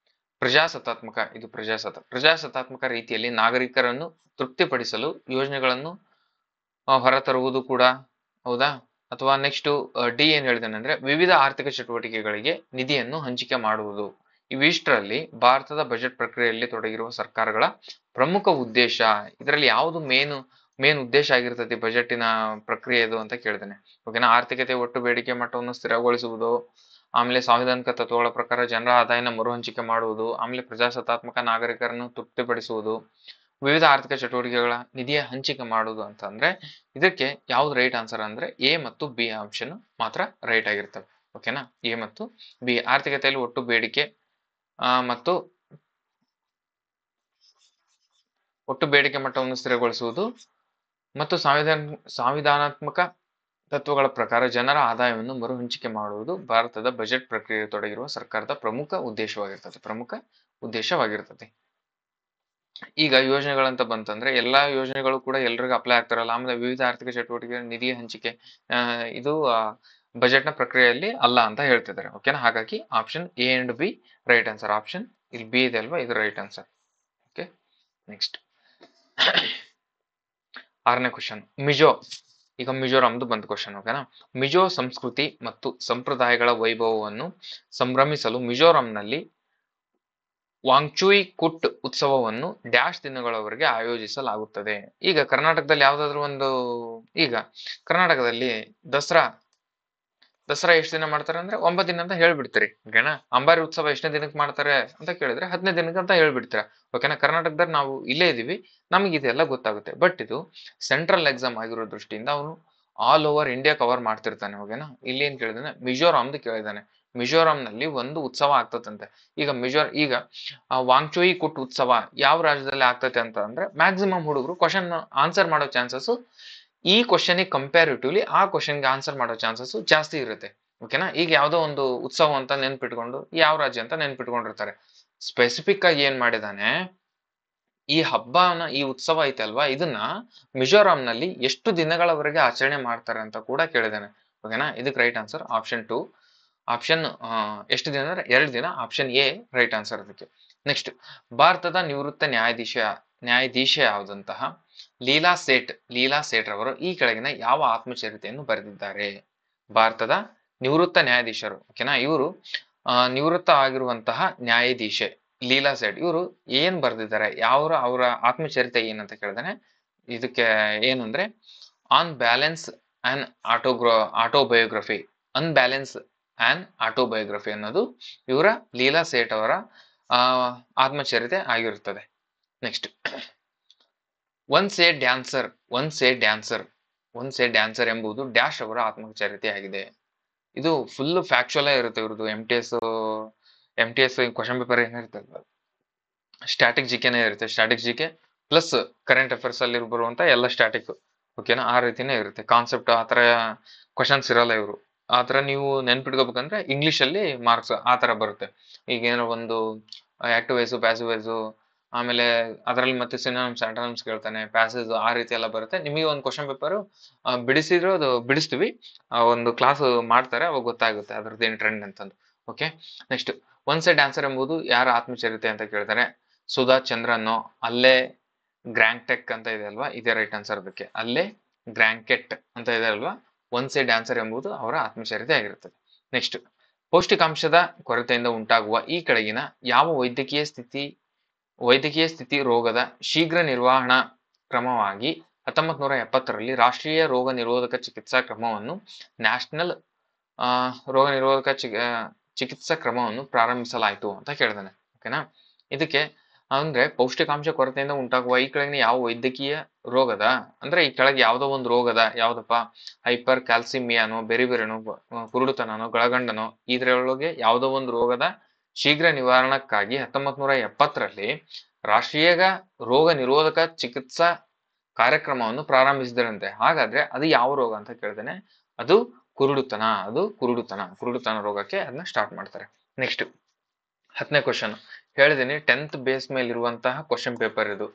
ಪ್ರಜಾಸತ್ತಾತ್ಮಕ, ಇದು ಪ್ರಜಾಸತ್ತಾತ್ಮಕ ರೀತಿಯಲ್ಲಿ ನಾಗರಿಕರನ್ನು ತೃಪ್ತಿಪಡಿಸಲು ಯೋಜನೆಗಳನ್ನು ಹೊರತರುವುದು ಕೂಡ ಹೌದಾ? ಅಥವಾ ನೆಕ್ಸ್ಟ್ D ಏನ್ ಹೇಳಿದಾನೆ ಅಂದ್ರೆ ವಿವಿಧ ಆರ್ಥಿಕ ಚಟುವಟಿಕೆಗಳಿಗೆ ನಿಧಿಯನ್ನು ಹಂಚಿಕೆ ಮಾಡುವುದು. ಇವಿಷ್ಟರಲ್ಲಿ ಭಾರತದ ಬಜೆಟ್ ಪ್ರಕ್ರಿಯೆಯಲ್ಲಿ ತೊಡಗಿರುವ ಸರ್ಕಾರಗಳ ಪ್ರಮುಖ ಉದ್ದೇಶ, ಇದರಲ್ಲಿ ಯಾವುದು ಮೇನ್ ಉದ್ದೇಶ ಆಗಿರ್ತದೆ ಬಜೆಟಿನ ಪ್ರಕ್ರಿಯೆದು ಅಂತ ಕೇಳಿದಾನೆ. ಓಕೆನಾ? ಆರ್ಥಿಕತೆ ಒಟ್ಟು ಬೇಡಿಕೆ ಮಟ್ಟವನ್ನು ಸ್ಥಿರಗೊಳಿಸುವುದು, ಆಮೇಲೆ ಸಾಂವಿಧಾನಿಕ ತತ್ವಗಳ ಪ್ರಕಾರ ಜನರ ಆದಾಯನ ಮರು ಹಂಚಿಕೆ ಮಾಡುವುದು, ಆಮೇಲೆ ಪ್ರಜಾಸತ್ತಾತ್ಮಕ ನಾಗರಿಕರನ್ನು ತೃಪ್ತಿಪಡಿಸುವುದು, ವಿವಿಧ ಆರ್ಥಿಕ ಚಟುವಟಿಕೆಗಳ ನಿಧಿಯ ಹಂಚಿಕೆ ಮಾಡುವುದು ಅಂತ ಅಂದ್ರೆ ಇದಕ್ಕೆ ಯಾವ್ದು ರೈಟ್ ಆನ್ಸರ್ ಅಂದ್ರೆ A ಮತ್ತು B ಆಪ್ಷನ್ ಮಾತ್ರ ರೈಟ್ ಆಗಿರ್ತವೆ. ಓಕೆನಾ? A ಮತ್ತು B. ಆರ್ಥಿಕತೆಯಲ್ಲಿ ಒಟ್ಟು ಬೇಡಿಕೆ ಮತ್ತು ಒಟ್ಟು ಬೇಡಿಕೆ ಮಟ್ಟವನ್ನು ಸ್ಥಿರಗೊಳಿಸುವುದು ಮತ್ತು ಸಂವಿಧಾನಾತ್ಮಕ ತತ್ವಗಳ ಪ್ರಕಾರ ಜನರ ಆದಾಯವನ್ನು ಮರು ಹಂಚಿಕೆ ಮಾಡುವುದು ಭಾರತದ ಬಜೆಟ್ ಪ್ರಕ್ರಿಯೆ ತೊಡಗಿರುವ ಸರ್ಕಾರದ ಪ್ರಮುಖ ಉದ್ದೇಶವಾಗಿರ್ತದೆ. ಈಗ ಯೋಜನೆಗಳಂತ ಬಂತಂದ್ರೆ ಎಲ್ಲಾ ಯೋಜನೆಗಳು ಕೂಡ ಎಲ್ರಿಗೂ ಅಪ್ಲೈ ಆಗ್ತಾರಲ್ಲ. ಆಮೇಲೆ ವಿವಿಧ ಆರ್ಥಿಕ ಚಟುವಟಿಕೆ ನಿಧಿ ಹಂಚಿಕೆ ಇದು ಬಜೆಟ್ ನ ಪ್ರಕ್ರಿಯೆಯಲ್ಲಿ ಅಲ್ಲ ಅಂತ ಹೇಳ್ತಿದ್ದಾರೆ. ಓಕೆನಾ? ಹಾಗಾಗಿ option A and B right answer. Option ಇಲ್ಲಿ B ಇದೆ ಅಲ್ವಾ, ಇದು ರೈಟ್ ಆನ್ಸರ್. ಓಕೆ, ನೆಕ್ಸ್ಟ್ 6ನೇ ಕ್ವಶನ್ ಮಿಜೋ. ಈಗ ಮಿಜೋರಾಂದು ಬಂದ ಕ್ವಶನ್, ಓಕೆನಾ. ಮಿಜೋ ಸಂಸ್ಕೃತಿ ಮತ್ತು ಸಂಪ್ರದಾಯಗಳ ವೈಭವವನ್ನು ಸಂಭ್ರಮಿಸಲು ಮಿಜೋರಾಂನಲ್ಲಿ ವಾಂಗ್ಚುಯಿ ಕುಟ್ ಉತ್ಸವವನ್ನು ಡ್ಯಾಶ್ ದಿನಗಳವರೆಗೆ ಆಯೋಜಿಸಲಾಗುತ್ತದೆ. ಈಗ ಕರ್ನಾಟಕದಲ್ಲಿ ಯಾವ್ದಾದ್ರು ಒಂದು, ಈಗ ಕರ್ನಾಟಕದಲ್ಲಿ ದಸರಾ ಎಷ್ಟು ದಿನ ಮಾಡ್ತಾರೆ ಅಂದ್ರೆ 9 ದಿನ ಅಂತ ಹೇಳ್ಬಿಡ್ತೀರಿ, ಓಕೆನಾ. ಅಂಬಾರಿ ಉತ್ಸವ ಎಷ್ಟನೇ ದಿನಕ್ಕೆ ಮಾಡ್ತಾರೆ ಅಂತ ಕೇಳಿದ್ರೆ 10ನೇ ದಿನಕ್ಕೆ ಅಂತ ಹೇಳ್ಬಿಡ್ತೀರಾ, ಓಕೆನಾ. ಕರ್ನಾಟಕದಲ್ಲಿ ನಾವು ಇಲ್ಲೇ ಇದೀವಿ, ನಮ್ಗೆ ಇದೆಲ್ಲ ಗೊತ್ತಾಗುತ್ತೆ. ಬಟ್ ಇದು ಸೆಂಟ್ರಲ್ ಎಕ್ಸಾಮ್ ಆಗಿರೋ ದೃಷ್ಟಿಯಿಂದ ಅವನು ಆಲ್ ಓವರ್ ಇಂಡಿಯಾ ಕವರ್ ಮಾಡ್ತಿರ್ತಾನೆ, ಓಕೆನಾ. ಇಲ್ಲಿ ಏನ್ ಕೇಳಿದಾನೆ, ಮಿಜೋರಾಮ್ದು ಕೇಳಿದಾನೆ. ಮಿಜೋರಾಂನಲ್ಲಿ ಒಂದು ಉತ್ಸವ ಆಗ್ತದಂತೆ. ಈಗ ವಾಂಗ್ಚುಯಿ ಕುಟ್ ಉತ್ಸವ ಯಾವ ರಾಜ್ಯದಲ್ಲಿ ಆಗ್ತತೆ ಅಂತ ಅಂದ್ರೆ ಮ್ಯಾಕ್ಸಿಮಮ್ ಹುಡುಗರು ಕ್ವಶನ್ ಆನ್ಸರ್ ಮಾಡೋ ಚಾನ್ಸಸ್ ಈ ಕ್ವಶನ್ ಕಂಪ್ಯಾರಿಟಿವ್ಲಿ ಆ ಕ್ವಶನ್ಗೆ ಆನ್ಸರ್ ಮಾಡೋ ಚಾನ್ಸಸ್ ಜಾಸ್ತಿ ಇರುತ್ತೆ, ಓಕೆನಾ. ಈಗ ಯಾವ್ದೋ ಒಂದು ಉತ್ಸವ ಅಂತ ನೆನ್ಪಿಟ್ಕೊಂಡು ಯಾವ ರಾಜ್ಯ ಅಂತ ನೆನ್ಪಿಟ್ಕೊಂಡಿರ್ತಾರೆ. ಸ್ಪೆಸಿಫಿಕ್ ಆಗಿ ಏನ್ ಮಾಡಿದಾನೆ, ಈ ಹಬ್ಬನ, ಈ ಉತ್ಸವ ಐತೆ ಅಲ್ವಾ, ಇದನ್ನ ಮಿಜೋರಾಂನಲ್ಲಿ ಎಷ್ಟು ದಿನಗಳವರೆಗೆ ಆಚರಣೆ ಮಾಡ್ತಾರೆ ಅಂತ ಕೂಡ ಕೇಳಿದಾನೆ, ಓಕೆನಾ. ಇದಕ್ಕೆ ರೈಟ್ ಆನ್ಸರ್ ಆಪ್ಷನ್ 2. ಆಪ್ಷನ್ ಎಷ್ಟು ದಿನ ಅಂದ್ರೆ 2 ದಿನ. ಆಪ್ಷನ್ ಎ ರೈಟ್ ಆನ್ಸರ್ ಅದಕ್ಕೆ. ನೆಕ್ಸ್ಟ್, ಭಾರತದ ನಿವೃತ್ತ ನ್ಯಾಯಾಧೀಶ ಯಾವ್ದಂತಹ ಲೀಲಾ ಸೇಠ್ ರವರು ಈ ಕೆಳಗಿನ ಯಾವ ಆತ್ಮಚರಿತೆಯನ್ನು ಬರೆದಿದ್ದಾರೆ? ಭಾರತದ ನಿವೃತ್ತ ನ್ಯಾಯಾಧೀಶರು, ಓಕೆನಾ. ಇವರು ನಿವೃತ್ತ ಆಗಿರುವಂತಹ ನ್ಯಾಯಾಧೀಶೆ ಲೀಲಾ ಸೇಠ್, ಇವರು ಏನ್ ಬರ್ದಿದ್ದಾರೆ, ಅವರ ಆತ್ಮಚರಿತೆ ಏನಂತ ಕೇಳಿದಾನೆ. ಇದಕ್ಕೆ ಏನಂದ್ರೆ on balance and autobiography, unbalance and autobiography ಅನ್ನೋದು ಇವರ ಲೀಲಾ ಸೇಠ್ ಅವರ ಆತ್ಮಚರಿತೆ ಆಗಿರುತ್ತದೆ. ನೆಕ್ಸ್ಟ್, ಒನ್ಸ್ ಎ ಡ್ಯಾನ್ಸರ್ ಎಂಬುದು ಡ್ಯಾಶ್ ಅವರ ಆತ್ಮಚರಿತೆ ಆಗಿದೆ. ಇದು ಫುಲ್ ಫ್ಯಾಕ್ಚುಯಲ್ ಇರುತ್ತೆ ಇವ್ರದ್ದು. M T S question paper ಏನಿರ್ತದೆ, ಸ್ಟ್ಯಾಟಿಕ್ ಜಿಕೆನೇ ಇರುತ್ತೆ. Static GK plus current affairs ಅಲ್ಲಿ ಬರುವಂತ ಎಲ್ಲ ಸ್ಟ್ಯಾಟಿಕ್, ಓಕೆನಾ. ಆ ರೀತಿನೇ ಇರುತ್ತೆ ಕಾನ್ಸೆಪ್ಟ್. ಆತರ ಕ್ವಶನ್ಸ್ ಇರಲ್ಲ ಇವರು. ಆತರ ನೀವು ನೆನ್ಪಿಟ್ಕೋಬೇಕಂದ್ರೆ ಇಂಗ್ಲಿಷ್ ಅಲ್ಲಿ ಮಾರ್ಕ್ಸ್ ಆತರ ಬರುತ್ತೆ. ಈಗ ಏನೋ ಒಂದು ಆಕ್ಟಿವ್ ವೈಸು, ಪ್ಯಾಸಿವ್ ವೈಸು, ಆಮೇಲೆ ಅದರಲ್ಲಿ ಮತ್ತೆ ಸಿನೋನಿಮ್ಸ್ ಆಂಟೋನಿಮ್ಸ್ ಕೇಳ್ತಾನೆ, ಪ್ಯಾಸೇಜ್, ಆ ರೀತಿ ಎಲ್ಲ ಬರುತ್ತೆ. ನಿಮಗೆ ಒಂದು ಕ್ವಶನ್ ಪೇಪರ್ ಬಿಡಿಸಿದ್ರು ಅದು ಬಿಡಿಸ್ತೀವಿ, ಒಂದು ಕ್ಲಾಸ್ ಮಾಡ್ತಾರೆ, ಅವಾಗ ಗೊತ್ತಾಗುತ್ತೆ ಅದ್ರದ್ದು ಏನ್ ಟ್ರೆಂಡ್ ಅಂತಂದು, okay. Next, one side answer ಎಂಬುದು ಯಾರ ಆತ್ಮಚರಿತೆ ಅಂತ ಕೇಳ್ತಾರೆ. ಸುಧಾ ಚಂದ್ರನ್, ಅಲ್ಲೇ ಗ್ರ್ಯಾಂಕ್ಟೆಕ್ ಅಂತ ಇದೆ ಅಲ್ವಾ, ಇದೇ ರೈಟ್ ಆನ್ಸರ್ ಅದಕ್ಕೆ. ಅಲ್ಲೇ ಗ್ರ್ಯಾಂಕೆಟ್ ಅಂತ ಇದೆ ಅಲ್ವಾ, ಒನ್ ಸೈಡ್ ಆನ್ಸರ್ ಎಂಬುದು ಅವರ ಆತ್ಮಚರಿತೆ ಆಗಿರುತ್ತದೆ. ನೆಕ್ಸ್ಟ್, ಪೌಷ್ಟಿಕಾಂಶದ ಕೊರತೆಯಿಂದ ಉಂಟಾಗುವ ಈ ಕೆಳಗಿನ ಯಾವ ವೈದ್ಯಕೀಯ ಸ್ಥಿತಿ ರೋಗದ ಶೀಘ್ರ ನಿರ್ವಹಣಾ ಕ್ರಮವಾಗಿ 1970ರಲ್ಲಿ ರಾಷ್ಟ್ರೀಯ ರೋಗ ನಿರೋಧಕ ಚಿಕಿತ್ಸಾ ಕ್ರಮವನ್ನು ನ್ಯಾಷನಲ್ ರೋಗ ನಿರೋಧಕ ಚಿಕಿತ್ಸಾ ಕ್ರಮವನ್ನು ಪ್ರಾರಂಭಿಸಲಾಯಿತು ಅಂತ ಕೇಳಿದಾನೆ, ಓಕೆನಾ. ಇದಕ್ಕೆ ಅಂದ್ರೆ ಪೌಷ್ಟಿಕಾಂಶ ಕೊರತೆಯಿಂದ ಉಂಟಾಗುವ ಈ ಕೆಳಗಿನ ಯಾವ ವೈದ್ಯಕೀಯ ರೋಗದ, ಅಂದ್ರೆ ಈ ಕೆಳಗೆ ಯಾವ್ದೋ ಒಂದು ರೋಗದ, ಯಾವ್ದಪ್ಪ, ಹೈಪರ್ ಕ್ಯಾಲ್ಸಿಮಿಯಾನೋ, ಬೆರಿಬೆರಿನೋ, ಕುರುಡುತನನೋ, ಗಳಗಂಡನೋ, ಇದ್ರೊಳಗೆ ಯಾವ್ದೋ ಒಂದು ರೋಗದ ಶೀಘ್ರ ನಿವಾರಣಕ್ಕಾಗಿ 1970ರಲ್ಲಿ ರಾಷ್ಟ್ರೀಯ ರೋಗ ನಿರೋಧಕ ಚಿಕಿತ್ಸಾ ಕಾರ್ಯಕ್ರಮವನ್ನು ಪ್ರಾರಂಭಿಸಿದರಂತೆ. ಹಾಗಾದ್ರೆ ಅದು ಯಾವ ರೋಗ ಅಂತ ಕೇಳಿದಾನೆ, ಅದು ಕುರುಡುತನ ರೋಗಕ್ಕೆ ಅದನ್ನ ಸ್ಟಾರ್ಟ್ ಮಾಡ್ತಾರೆ. ನೆಕ್ಸ್ಟ್, 10ನೇ ಕ್ವಶನ್ ಹೇಳಿದೀನಿ, 10th ಬೇಸ್ ಮೇಲೆ ಇರುವಂತಹ ಕ್ವಶನ್ ಪೇಪರ್ ಇದು,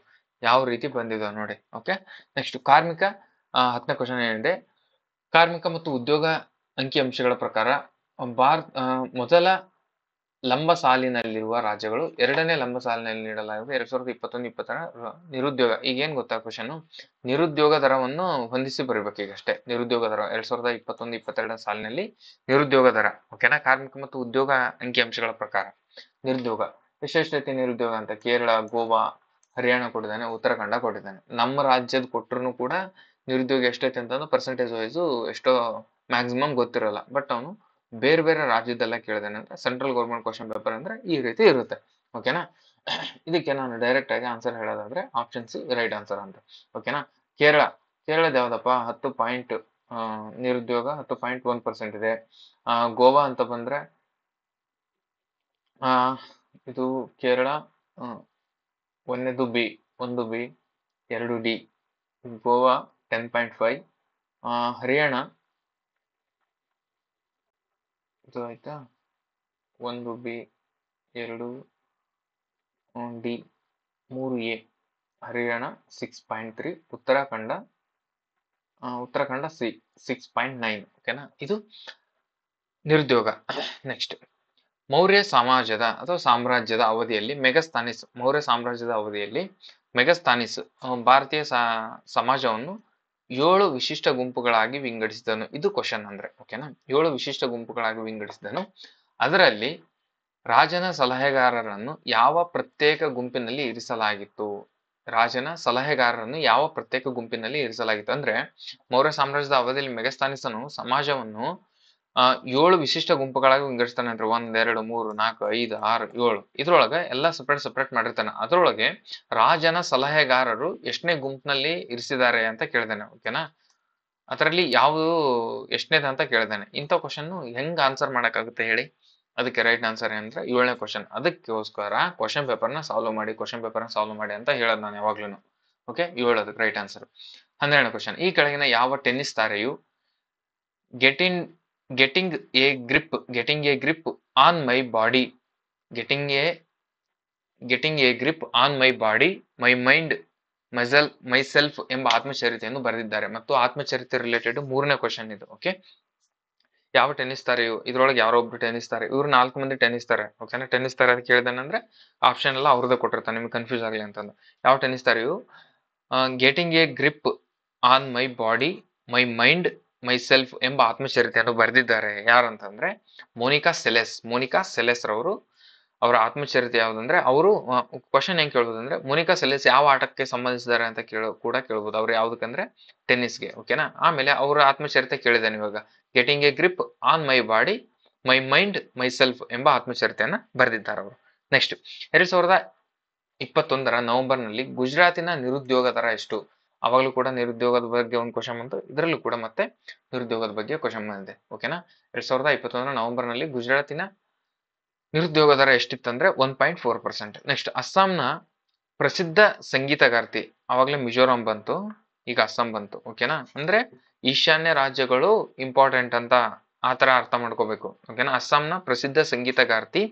ಯಾವ ರೀತಿ ಬಂದಿದೆ ನೋಡಿ, ಓಕೆ. ನೆಕ್ಸ್ಟ್, 10ನೇ ಕ್ವಶನ್ ಏನಿದೆ, ಕಾರ್ಮಿಕ ಮತ್ತು ಉದ್ಯೋಗ ಅಂಕಿಅಂಶಗಳ ಪ್ರಕಾರ ಮೊದಲ ಲಂಬ ಸಾಲಿನಲ್ಲಿರುವ ರಾಜ್ಯಗಳು, ಎರಡನೇ ಲಂಬ ಸಾಲಿನಲ್ಲಿ ನೀಡಲಾಗಿರುವ 2021-22 ನಿರುದ್ಯೋಗ. ಈಗ ಏನ್ ಗೊತ್ತಾ ಕ್ವಶನ್, ನಿರುದ್ಯೋಗ ದರವನ್ನು ಹೊಂದಿಸಿ ಬರೀಬೇಕು ಈಗಷ್ಟೇ. ನಿರುದ್ಯೋಗ ದರ 2021-22 ಸಾಲಿನಲ್ಲಿ ನಿರುದ್ಯೋಗ ದರ, ಓಕೆನಾ. ಕಾರ್ಮಿಕ ಮತ್ತು ಉದ್ಯೋಗ ಅಂಕಿಅಂಶಗಳ ಪ್ರಕಾರ ನಿರುದ್ಯೋಗ ಎಷ್ಟೆಷ್ಟೈತಿ ನಿರುದ್ಯೋಗ ಅಂತ ಕೇರಳ, ಗೋವಾ, ಹರಿಯಾಣ ಕೊಟ್ಟಿದ್ದಾನೆ, ಉತ್ತರಾಖಂಡ ಕೊಟ್ಟಿದ್ದಾನೆ. ನಮ್ಮ ರಾಜ್ಯದ ಕೊಟ್ಟರು ಕೂಡ ನಿರುದ್ಯೋಗ ಎಷ್ಟೈತೆ ಅಂತಂದು ಪರ್ಸೆಂಟೇಜ್ ವೈಸು ಎಷ್ಟೋ ಮ್ಯಾಕ್ಸಿಮಮ್ ಗೊತ್ತಿರಲ್ಲ. ಬಟ್ ಅವನು ಬೇರೆ ಬೇರೆ ರಾಜ್ಯದೆಲ್ಲ ಕೇಳಿದಾನೆ ಅಂತ. ಸೆಂಟ್ರಲ್ ಗೌರ್ಮೆಂಟ್ ಕ್ವಶನ್ ಪೇಪರ್ ಅಂದ್ರೆ ಈ ರೀತಿ ಇರುತ್ತೆ, ಓಕೆನಾ. ಇದಕ್ಕೆ ನಾನು ಡೈರೆಕ್ಟ್ ಆಗಿ ಆನ್ಸರ್ ಹೇಳೋದಾದ್ರೆ ಆಪ್ಷನ್ ಸಿ ರೈಟ್ ಆನ್ಸರ್ ಅಂತ, ಓಕೆನಾ. ಕೇರಳದ ಯಾವ್ದಪ್ಪ, 10 ಪಾಯಿಂಟ್ ನಿರುದ್ಯೋಗ 10.1% ಇದೆ. ಗೋವಾ ಅಂತ ಬಂದ್ರೆ ಇದು ಕೇರಳ, ಒಂದು ಬಿ 2 ಡಿ, ಗೋವಾ 10.5, ಹರಿಯಾಣ ಇದು ಆಯ್ತಾ, 1 B 2 D 3 A, Haryana 6.3, Uttarakhand C 6.9, ಓಕೆನಾ. ಇದು ನಿರುದ್ಯೋಗ. ನೆಕ್ಸ್ಟ್, ಮೌರ್ಯ ಸಾಮ್ರಾಜ್ಯದ ಅವಧಿಯಲ್ಲಿ ಮೆಗಸ್ತನೀಸ್ ಮೆಗಸ್ತಾನಿಸ್ ಭಾರತೀಯ ಸಮಾಜವನ್ನು 7 ವಿಶಿಷ್ಟ ಗುಂಪುಗಳಾಗಿ ವಿಂಗಡಿಸಿದನು. ಇದು ಕ್ವಶನ್ ಅಂದ್ರೆ ಓಕೆನಾ. 7 ವಿಶಿಷ್ಟ ಗುಂಪುಗಳಾಗಿ ವಿಂಗಡಿಸಿದನು. ಅದರಲ್ಲಿ ರಾಜನ ಸಲಹೆಗಾರರನ್ನು ಯಾವ ಪ್ರತ್ಯೇಕ ಗುಂಪಿನಲ್ಲಿ ಇರಿಸಲಾಗಿತ್ತು? ರಾಜನ ಸಲಹೆಗಾರರನ್ನು ಯಾವ ಪ್ರತ್ಯೇಕ ಗುಂಪಿನಲ್ಲಿ ಇರಿಸಲಾಗಿತ್ತು ಅಂದ್ರೆ, ಮೌರ್ಯ ಸಾಮ್ರಾಜ್ಯದ ಅವಧಿಯಲ್ಲಿ ಮೆಗಸ್ತಾನಿಸನು ಸಮಾಜವನ್ನು 7 ವಿಶಿಷ್ಟ ಗುಂಪುಗಳಾಗಿ ವಿಂಗಡಿಸ್ತಾನೆ ಅಂದ್ರೆ 1 2 3 4 5 6 7 ಇದ್ರೊಳಗೆ ಎಲ್ಲ ಸಪ್ರೇಟ್ ಮಾಡಿರ್ತಾನೆ. ಅದ್ರೊಳಗೆ ರಾಜನ ಸಲಹೆಗಾರರು ಎಷ್ಟನೇ ಗುಂಪಿನಲ್ಲಿ ಇರಿಸಿದ್ದಾರೆ ಅಂತ ಕೇಳಿದಾನೆ ಓಕೆನಾ. ಅದರಲ್ಲಿ ಯಾವುದು ಎಷ್ಟನೇದ ಅಂತ ಕೇಳಿದಾನೆ. ಇಂಥ ಕ್ವಶನ್ ಹೆಂಗ್ ಆನ್ಸರ್ ಮಾಡಕ್ಕಾಗುತ್ತೆ ಹೇಳಿ? ಅದಕ್ಕೆ ರೈಟ್ ಆನ್ಸರ್ ಏನಂದ್ರೆ 7ನೇ ಕ್ವಶನ್. ಅದಕ್ಕೋಸ್ಕರ ಕ್ವಶನ್ ಪೇಪರ್ನ ಸಾಲ್ವ್ ಮಾಡಿ ಅಂತ ಹೇಳೋದು ನಾನು ಯಾವಾಗ್ಲೂ. ಓಕೆ, 7 ಅದಕ್ಕೆ ರೈಟ್ ಆನ್ಸರ್. 12ನೇ ಕ್ವಶನ್. ಈ ಕೆಳಗಿನ ಯಾವ ಟೆನ್ನಿಸ್ ತಾರೆಯು getting a grip on my body my mind myself ಎಂಬ ಆತ್ಮಚರಿತೆಯನ್ನು ಬರೆದಿದ್ದಾರೆ? ಮತ್ತು ಆತ್ಮಚರಿತೆ ರಿಲೇಟೆಡ್ 3ನೇ ಕ್ವಶನ್ ಇದು. ಓಕೆ, ಯಾವ ಟೆನ್ನಿಸ್ ತಾರೆಯು? ಇದ್ರೊಳಗೆ ಯಾರೋ ಒಬ್ರು ಟೆನ್ನಿಸ್ ತಾರೆ, ಇವ್ರು 4 ಮಂದಿ ಟೆನ್ನಿಸ್ ತಾರೆ ಓಕೆನಾ. ಟೆನ್ನಿಸ್ ತಾರೆ ಅಂತ ಕೇಳಿದಾನಂದ್ರೆ ಆಪ್ಷನ್ ಎಲ್ಲ ಅವ್ರದ್ದು ಕೊಟ್ಟಿರ್ತಾನೆ, ನಿಮ್ಗೆ ಕನ್ಫ್ಯೂಸ್ ಆಗಲಿ ಅಂತಂದು. ಯಾವ ಟೆನ್ನಿಸ್ ತಾರೆಯು getting a grip on my body my mind myself ಎಂಬ ಆತ್ಮಚರಿತೆಯನ್ನು ಬರೆದಿದ್ದಾರೆ? ಯಾರಂತಂದ್ರೆ ಮೋನಿಕಾ ಸೆಲೆಸ್ ರವರು. ಅವರ ಆತ್ಮಚರಿತೆ ಯಾವ್ದಂದ್ರೆ, ಅವರು ಕ್ವಶನ್ ಹೆಂಗ್ ಕೇಳ್ಬೋದು ಅಂದ್ರೆ, ಮೋನಿಕಾ ಸೆಲೆಸ್ ಯಾವ ಆಟಕ್ಕೆ ಸಂಬಂಧಿಸಿದ್ದಾರೆ ಅಂತ ಕೇಳ್ಬೋದು. ಅವ್ರು ಯಾವ್ದಕ್ಕಂದ್ರೆ ಟೆನ್ನಿಸ್ಗೆ ಓಕೆನಾ. ಆಮೇಲೆ ಅವರ ಆತ್ಮಚರಿತೆ ಕೇಳಿದಾನೆ ಇವಾಗ. Getting a grip on my body my mind myself ಎಂಬ ಆತ್ಮಚರಿತೆಯನ್ನ ಬರೆದಿದ್ದಾರೆ ಅವರು. ನೆಕ್ಸ್ಟ್, 2021 ನವೆಂಬರ್ನಲ್ಲಿ ಗುಜರಾತಿನ ನಿರುದ್ಯೋಗ ದರ ಎಷ್ಟು? ಅವಾಗಲೂ ಕೂಡ ನಿರುದ್ಯೋಗದ ಬಗ್ಗೆ ಒಂದು ಕ್ವಶನ್ ಬಂತು, ಇದರಲ್ಲೂ ಕೂಡ ಮತ್ತೆ ನಿರುದ್ಯೋಗದ ಬಗ್ಗೆ ಕ್ವಶನ್ ಬಂದಿದೆ ಓಕೆನಾ. 2021 ನವೆಂಬರ್ನಲ್ಲಿ ಗುಜರಾತಿನ ನಿರುದ್ಯೋಗ ದರ ಎಷ್ಟಿತ್ತಂದ್ರೆ 1.4%. ನೆಕ್ಸ್ಟ್, ಅಸ್ಸಾಂನ ಪ್ರಸಿದ್ಧ ಸಂಗೀತಗಾರ್ತಿ. ಅವಾಗಲೇ ಮಿಜೋರಾಂ ಬಂತು, ಈಗ ಅಸ್ಸಾಂ ಬಂತು ಓಕೆನಾ. ಅಂದ್ರೆ ಈಶಾನ್ಯ ರಾಜ್ಯಗಳು ಇಂಪಾರ್ಟೆಂಟ್ ಅಂತ ಆತರ ಅರ್ಥ ಮಾಡ್ಕೋಬೇಕು ಓಕೆನಾ. ಅಸ್ಸಾಂನ ಪ್ರಸಿದ್ಧ ಸಂಗೀತಗಾರ್ತಿ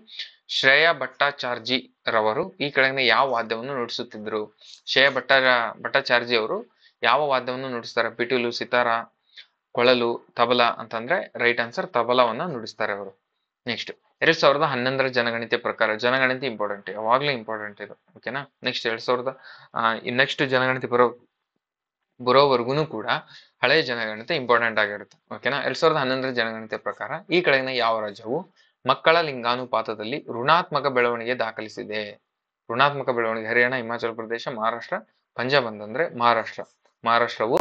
ಶ್ರೇಯಾ ಭಟ್ಟಾಚಾರ್ಜಿ ರವರು ಈ ಕೆಳಗಿನ ಯಾವ ವಾದ್ಯವನ್ನು ನುಡಿಸುತ್ತಿದ್ರು? ಶ್ರೇಯಾ ಭಟ್ಟಾಚಾರ್ಜಿ ಅವರು ಯಾವ ವಾದ್ಯವನ್ನು ನುಡಿಸ್ತಾರೆ? ಪಿಟೀಲು, ಸಿತಾರ, ಕೊಳಲು, ತಬಲಾ ಅಂತಂದ್ರೆ ರೈಟ್ ಆನ್ಸರ್ ತಬಲಾವನ್ನ ನುಡಿಸ್ತಾರೆ ಅವರು. ನೆಕ್ಸ್ಟ್, 2011 ಜನಗಣತಿ ಪ್ರಕಾರ, ಜನಗಣತಿ ಇಂಪಾರ್ಟೆಂಟ್, ಯಾವಾಗ್ಲೂ ಇಂಪಾರ್ಟೆಂಟ್ ಇದು ಓಕೆನಾ. ನೆಕ್ಸ್ಟ್, 2000 ಜನಗಣತಿ ಬರೋವರೆಗೂ ಕೂಡ ಹಳೆಯ ಜನಗಣತಿ ಇಂಪಾರ್ಟೆಂಟ್ ಆಗಿರುತ್ತೆ ಓಕೆನಾ. 2011 ಜನಗಣತಿ ಪ್ರಕಾರ ಈ ಕೆಳಗಿನ ಯಾವ ರಾಜ್ಯವು ಮಕ್ಕಳ ಲಿಂಗಾನುಪಾತದಲ್ಲಿ ಋಣಾತ್ಮಕ ಬೆಳವಣಿಗೆ ದಾಖಲಿಸಿದೆ? ಋಣಾತ್ಮಕ ಬೆಳವಣಿಗೆ ಹರಿಯಾಣ, ಹಿಮಾಚಲ ಪ್ರದೇಶ, ಮಹಾರಾಷ್ಟ್ರ, ಪಂಜಾಬ್ ಅಂತಂದ್ರೆ ಮಹಾರಾಷ್ಟ್ರವು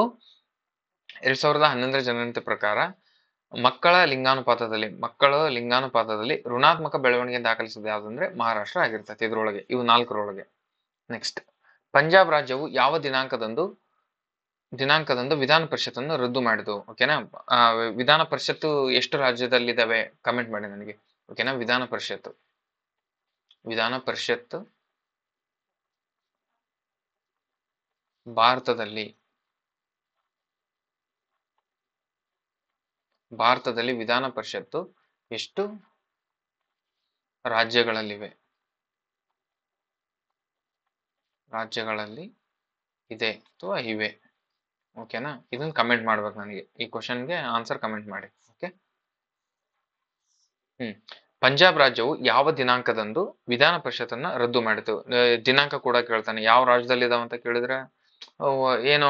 2011 ಜನಗಣತಿ ಪ್ರಕಾರ ಮಕ್ಕಳ ಲಿಂಗಾನುಪಾತದಲ್ಲಿ ಋಣಾತ್ಮಕ ಬೆಳವಣಿಗೆ ದಾಖಲಿಸಿದೆ ಯಾವ್ದಂದ್ರೆ ಮಹಾರಾಷ್ಟ್ರ ಆಗಿರ್ತೈತಿ. ಇದ್ರೊಳಗೆ ಇವು 4ರೊಳಗೆ. ನೆಕ್ಸ್ಟ್, ಪಂಜಾಬ್ ರಾಜ್ಯವು ಯಾವ ದಿನಾಂಕದಂದು ವಿಧಾನ ಪರಿಷತ್ತನ್ನು ರದ್ದು ಮಾಡಿತು? ಓಕೆನಾ. ವಿಧಾನ ಪರಿಷತ್ತು ಎಷ್ಟು ರಾಜ್ಯದಲ್ಲಿದ್ದಾವೆ ಕಮೆಂಟ್ ಮಾಡಿ ನನಗೆ ಓಕೆನಾ. ವಿಧಾನ ಪರಿಷತ್ತು ಭಾರತದಲ್ಲಿ ವಿಧಾನ ಪರಿಷತ್ತು ಎಷ್ಟು ರಾಜ್ಯಗಳಲ್ಲಿ ಇದೆ ಅಥವಾ ಇವೆ ಓಕೆನಾ. ಇದನ್ನ ಕಮೆಂಟ್ ಮಾಡ್ಬೇಕು ನನಗೆ, ಈ ಕ್ವಶನ್ಗೆ ಆನ್ಸರ್ ಕಮೆಂಟ್ ಮಾಡಿ ಓಕೆ. ಪಂಜಾಬ್ ರಾಜ್ಯವು ಯಾವ ದಿನಾಂಕದಂದು ವಿಧಾನ ಪರಿಷತ್ತನ್ನ ರದ್ದು ಮಾಡಿತು? ದಿನಾಂಕ ಕೂಡ ಕೇಳ್ತಾನೆ. ಯಾವ ರಾಜ್ಯದಲ್ಲಿ ಇದಾವ ಅಂತ ಕೇಳಿದ್ರೆ ಏನೋ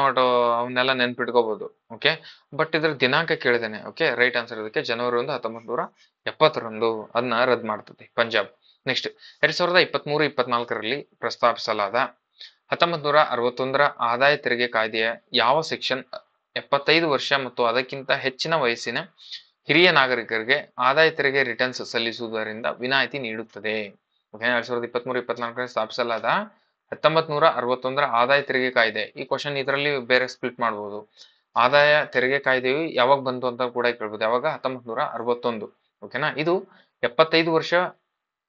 ಅವನ್ನೆಲ್ಲ ನೆನ್ಪಿಟ್ಕೋಬಹುದು ಓಕೆ. ಬಟ್ ಇದ್ರ ದಿನಾಂಕ ಕೇಳಿದ್ದೇನೆ ಓಕೆ. ರೈಟ್ ಆನ್ಸರ್ ಇದಕ್ಕೆ ಜನವರಿ 1, 1970 ಅದನ್ನ ರದ್ದು ಮಾಡ್ತದೆ ಪಂಜಾಬ್. ನೆಕ್ಸ್ಟ್, 2023-24ರಲ್ಲಿ ಪ್ರಸ್ತಾಪಿಸಲಾದ 1961 ಆದಾಯ ತೆರಿಗೆ ಕಾಯ್ದೆಯ ಯಾವ ಸೆಕ್ಷನ್ 75 ವರ್ಷ ಮತ್ತು ಅದಕ್ಕಿಂತ ಹೆಚ್ಚಿನ ವಯಸ್ಸಿನ ಹಿರಿಯ ನಾಗರಿಕರಿಗೆ ಆದಾಯ ತೆರಿಗೆ ರಿಟರ್ನ್ಸ್ ಸಲ್ಲಿಸುವುದರಿಂದ ವಿನಾಯಿತಿ ನೀಡುತ್ತದೆ? ಓಕೆ, 2023-24ರಲ್ಲಿ ಸ್ಥಾಪಿಸಲಾದ 1961 ಆದಾಯ ತೆರಿಗೆ ಕಾಯ್ದೆ. ಈ ಕ್ವಶನ್ ಇದರಲ್ಲಿ ಬೇರೆ ಸ್ಪ್ಲಿಟ್ ಮಾಡಬಹುದು. ಆದಾಯ ತೆರಿಗೆ ಕಾಯ್ದೆಯು ಯಾವಾಗ ಬಂತು ಅಂತ ಕೂಡ ಕೇಳ್ಬೋದು. ಯಾವಾಗ? 1961 ಓಕೆನಾ. ಇದು 75 ವರ್ಷ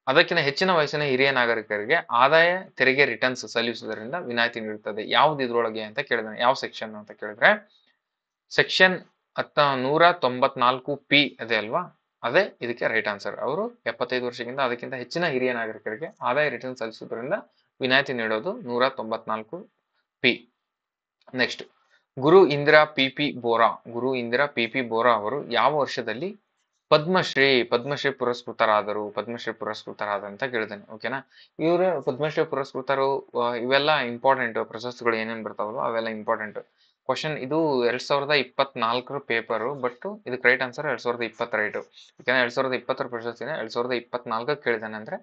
ಅದಕ್ಕಿಂತ ಹೆಚ್ಚಿನ ವಯಸ್ಸಿನ ಹಿರಿಯ ನಾಗರಿಕರಿಗೆ ಆದಾಯ ತೆರಿಗೆ ರಿಟರ್ನ್ಸ್ ಸಲ್ಲಿಸುವುದರಿಂದ ವಿನಾಯಿತಿ ನೀಡುತ್ತದೆ. ಯಾವ್ದು ಇದ್ರೊಳಗೆ ಅಂತ ಕೇಳಿದಾನೆ. ಯಾವ ಸೆಕ್ಷನ್ ಅಂತ ಕೇಳಿದ್ರೆ ಸೆಕ್ಷನ್ 194P ಅದೇ ಅಲ್ವಾ, ಅದೇ ಇದಕ್ಕೆ ರೈಟ್ ಆನ್ಸರ್. ಅವರು 75 ವರ್ಷಕ್ಕಿಂತ ಅದಕ್ಕಿಂತ ಹೆಚ್ಚಿನ ಹಿರಿಯ ನಾಗರಿಕರಿಗೆ ಆದಾಯ ರಿಟರ್ನ್ ಸಲ್ಲಿಸುವುದರಿಂದ ವಿನಾಯಿತಿ ನೀಡೋದು 194P. ನೆಕ್ಸ್ಟ್, ಗುರು ಇಂದಿರಾ ಪಿ ಪಿ ಬೋರಾ ಅವರು ಯಾವ ವರ್ಷದಲ್ಲಿ ಪದ್ಮಶ್ರೀ ಪುರಸ್ಕೃತರಾದ ಅಂತ ಕೇಳಿದ್ದೇನೆ. ಓಕೆನಾ? ಇವರು ಪದ್ಮಶ್ರೀ ಪುರಸ್ಕೃತರು, ಇವೆಲ್ಲ ಇಂಪಾರ್ಟೆಂಟ್ ಪ್ರಶಸ್ತಿಗಳು ಏನೇನ್ ಬರ್ತಾವಲ್ಲ ಅವೆಲ್ಲ ಇಂಪಾರ್ಟೆಂಟ್. ಕ್ವಶನ್ ಇದು 2024 ಪೇಪರ್, ಬಟ್ ಇದಕ್ಕೆ ರೈಟ್ ಆನ್ಸರ್ 2020 ಓಕೆನಾ? 2020 ಪ್ರಶಸ್ತಿನ 2024 ಕೇಳಿದಾನೆ ಅಂದ್ರೆ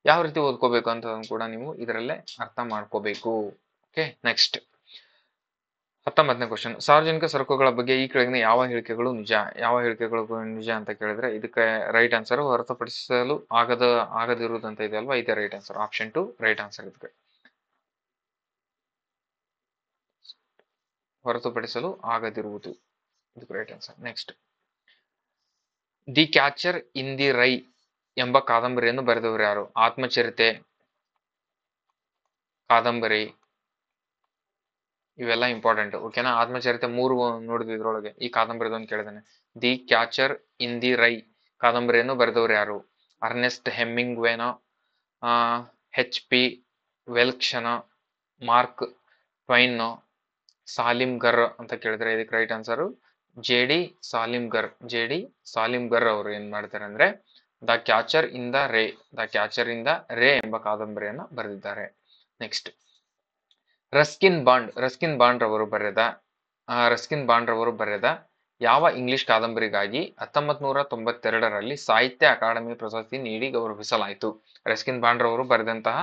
ಯಾವ ರೀತಿ ಓದ್ಕೋಬೇಕು ಅಂತ ಕೂಡ ನೀವು ಇದರಲ್ಲೇ ಅರ್ಥ ಮಾಡ್ಕೋಬೇಕು. ಓಕೆ, ನೆಕ್ಸ್ಟ್ 19ನೇ ಕ್ವಶನ್. ಸಾರ್ವಜನಿಕ ಸರಕುಗಳ ಬಗ್ಗೆ ಈ ಕೆಳಗಿನ ಯಾವ ಹೇಳಿಕೆಗಳು ನಿಜ ಅಂತ ಕೇಳಿದ್ರೆ ಇದಕ್ಕೆ ರೈಟ್ ಆನ್ಸರ್ ಹೊರತುಪಡಿಸಲು ಆಗದಿರುವುದಂತ ಇದೆ ಅಲ್ವಾ, ಇದೇ right answer. Option 2 right answer. ಇದಕ್ಕೆ ಹೊರತುಪಡಿಸಲು ಆಗದಿರುವುದು ಇದಕ್ಕೆ right answer. Next, the catcher in the rye ಎಂಬ ಕಾದಂಬರಿಯನ್ನು ಬರೆದವರು ಯಾರು? ಆತ್ಮಚರಿತೆ, ಕಾದಂಬರಿ, ಇವೆಲ್ಲ ಇಂಪಾರ್ಟೆಂಟ್. ಓಕೆನಾ? ಆತ್ಮಚರಿತೆ 3 ನೋಡಿದ್ವಿ ಇದ್ರೊಳಗೆ. ಈ ಕಾದಂಬರಿದೊಂದು ಕೇಳಿದಾನೆ. The catcher in the rye ಕಾದಂಬರಿಯನ್ನು ಬರೆದವರು ಯಾರು? ಅರ್ನೆಸ್ಟ್ ಹೆಮ್ಮಿಂಗ್ವೇನೋ, HP ವೆಲ್ಕ್ಷನೋ, ಮಾರ್ಕ್ ಟ್ವೈನ್ನೋ, ಸಾಲಿಮ್ಗರ್ ಅಂತ ಕೇಳಿದ್ರೆ ಇದಕ್ಕೆ ರೈಟ್ ಆನ್ಸರ್ JD ಸಾಲಿಮ್ಗರ್ ಅವರು ಏನ್ ಮಾಡ್ತಾರೆ ಅಂದ್ರೆ the catcher in the ray ಎಂಬ ಕಾದಂಬರಿಯನ್ನ ಬರೆದಿದ್ದಾರೆ. ನೆಕ್ಸ್ಟ್, ರಸ್ಕಿನ್ ಬಾಂಡ್ ರವರು ಬರೆದ ಯಾವ ಇಂಗ್ಲಿಷ್ ಕಾದಂಬರಿಗಾಗಿ 1992ರಲ್ಲಿ ಸಾಹಿತ್ಯ ಅಕಾಡೆಮಿ ಪ್ರಶಸ್ತಿ ನೀಡಿ ಗೌರವಿಸಲಾಯಿತು? ರಸ್ಕಿನ್ ಬಾಂಡ್ ರವರು ಬರೆದಂತಹ